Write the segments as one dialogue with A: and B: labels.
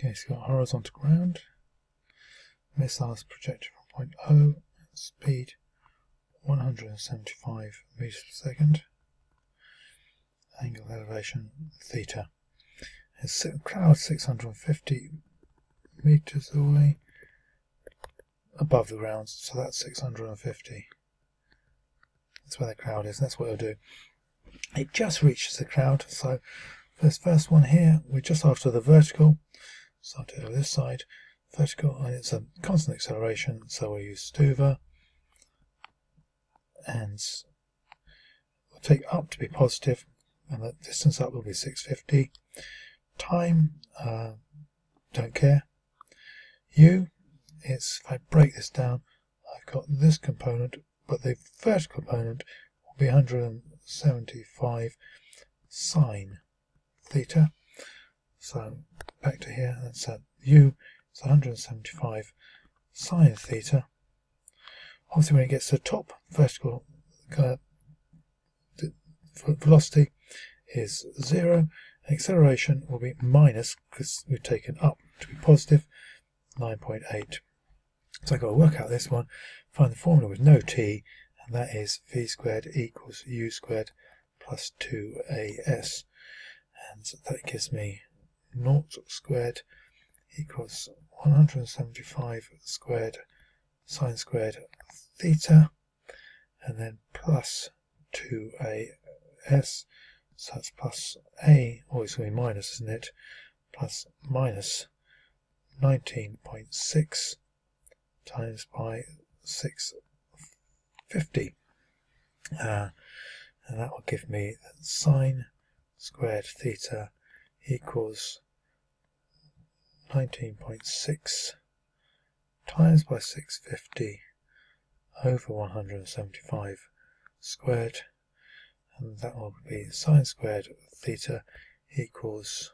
A: Okay, so we've got horizontal ground, missiles projected from point O, speed 175 meters per second, angle of elevation theta. It's cloud 650 meters away above the ground, so that's 650. That's where the cloud is. That's what it'll do. It just reaches the cloud, so for this first one here, we're just after the vertical. So I'll do it on this side, vertical, and it's a constant acceleration, so we'll use Stuva, and we'll take up to be positive, and the distance up will be 650. Time, don't care. U, it's, if I break this down, I've got this component, but the vertical component will be 175 sine theta. So back to here, that's at U, it's 175 sine theta. Obviously when it gets to the top, vertical velocity is 0. Acceleration will be minus, because we've taken up to be positive, 9.8. So I've got to work out this one, find the formula with no t, and that is v squared equals u squared plus 2as. And that gives me 0 squared equals 175 squared sine squared theta, and then plus 2as. So that's plus a, or it's going to be minus, isn't it? Plus minus 19.6 times by 650. And that will give me sine squared theta equals 19.6 times by 650 over 175 squared. And that will be sine squared theta equals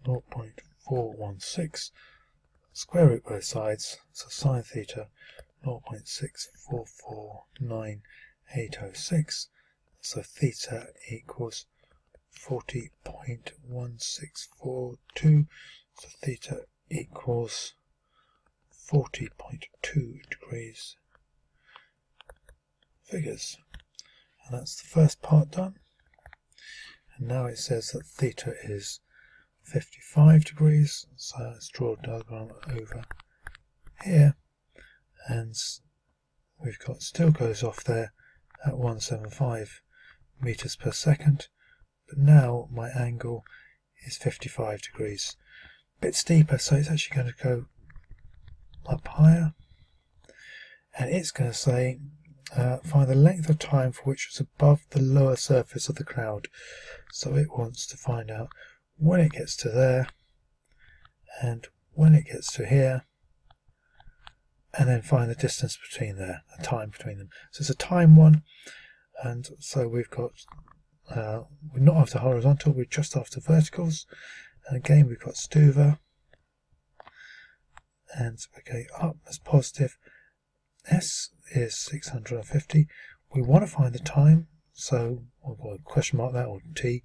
A: 0.416, square root both sides, so sine theta 0.6449806, so theta equals 40.1642, so theta equals 40.2 degrees. Figures. And that's the first part done. And now it says that theta is 55 degrees, so let's draw a diagram over here, and we've got, still goes off there at 175 meters per second, but now my angle is 55 degrees. A bit steeper, so it's actually going to go up higher, and it's going to say find the length of time for which it's above the lower surface of the cloud. So it wants to find out when it gets to there, and when it gets to here, and then find the distance between there, the time between them. So it's a time one, and so we've got, we're not after horizontal, we're just after verticals, and again we've got Stuva, and okay, up as positive. S is 650. We want to find the time, so we'll question mark that, or t.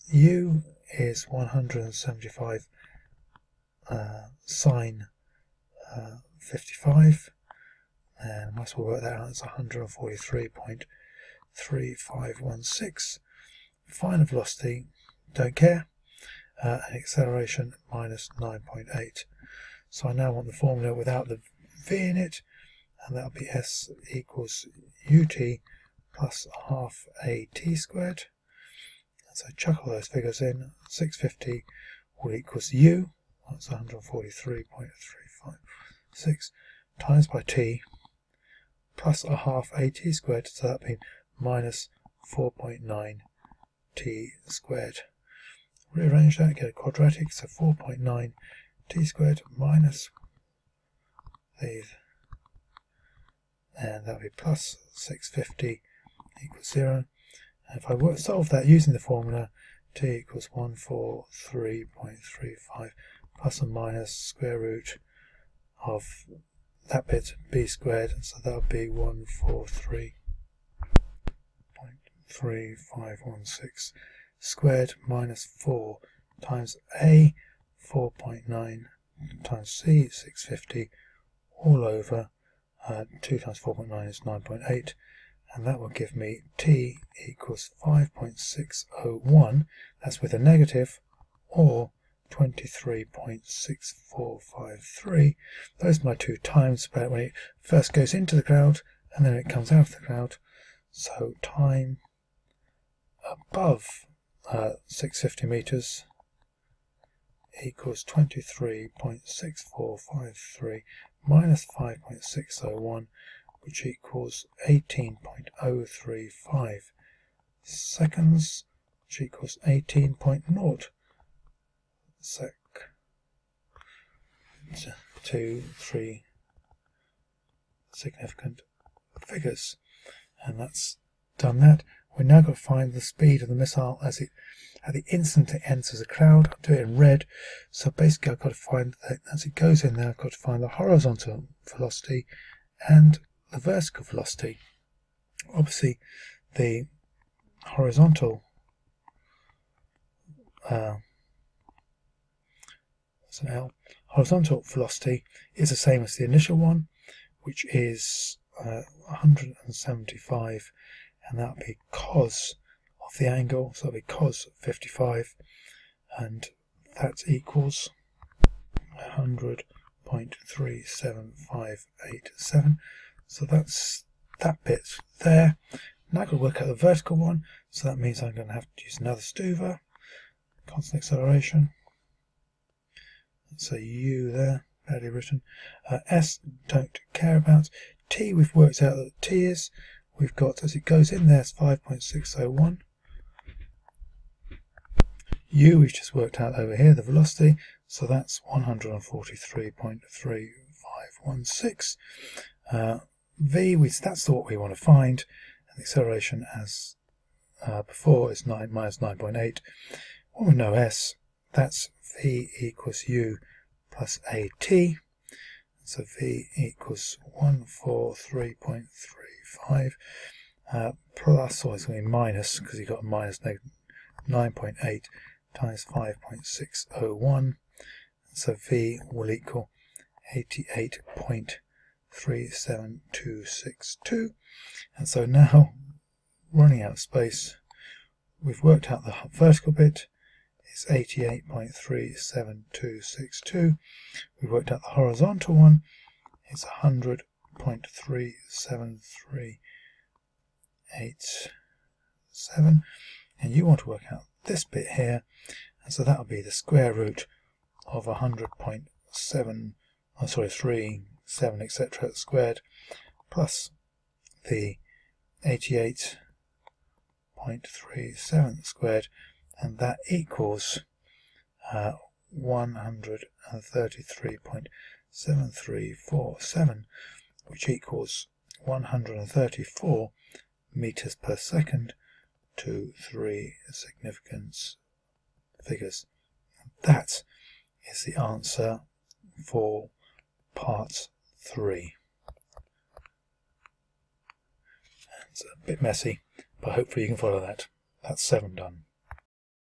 A: U is 175 sine 55, and once we work that out, it's 143.3516. Final velocity, don't care, and acceleration minus 9.8. So I now want the formula without the v in it, and that'll be S equals ut plus half a t squared. And so chuck all those figures in. 650 will equals u, that's 143.356, times by t, plus a half a t squared, so that'll be minus 4.9 t squared. Rearrange that, get a quadratic, so 4.9 t squared minus these, and that'll be plus 650 equals 0. And if I solve that using the formula, t equals 143.35 plus or minus square root of that bit, b squared, so that'll be 143.35 4.3516 squared minus 4 times A 4.9 times C 650 all over 2 times 4.9 is 9.8, and that will give me T equals 5.601, that's with a negative, or 23.6453. Those are my two times about when it first goes into the cloud and then it comes out of the cloud. So time above 650 meters equals 23.6453 minus 5.601, which equals 18.035 seconds, which equals 18.0 sec. 2, 3 significant figures, and that's done that. We're now got to find the speed of the missile as it at the instant it enters a cloud. I'll do it in red. So basically I've got to find that as it goes in there, I've got to find the horizontal velocity and the vertical velocity. Obviously the horizontal horizontal velocity is the same as the initial one, which is 175, and that'll be cos of the angle, so it'll be cos 55, and that equals 100.37587. So that's that bit there. Now I've got to work out the vertical one, so that means I'm going to have to use another Stuver, constant acceleration. So U there, badly written. S, don't care about. T, we've worked out that T is, we've got, as it goes in there, it's 5.601. U, we've just worked out over here, the velocity, so that's 143.3516. V, that's what we want to find, and the acceleration as before is 9 minus 9.8. When we know S, that's V equals U plus AT, so V equals 143.35 plus, or it's going to be minus, because you've got a minus 9.8 times 5.601, so V will equal 88.37262. And so now, running out of space, we've worked out the vertical bit is 88.37262. We've worked out the horizontal one, it's 100.37387, and you want to work out this bit here, and so that will be the square root of 100.737, etc. squared plus the 88.37 squared, and that equals 133.7347, which equals 134 meters per second to 3 significance figures. That is the answer for part 3. It's a bit messy, but hopefully you can follow that. That's 7 done.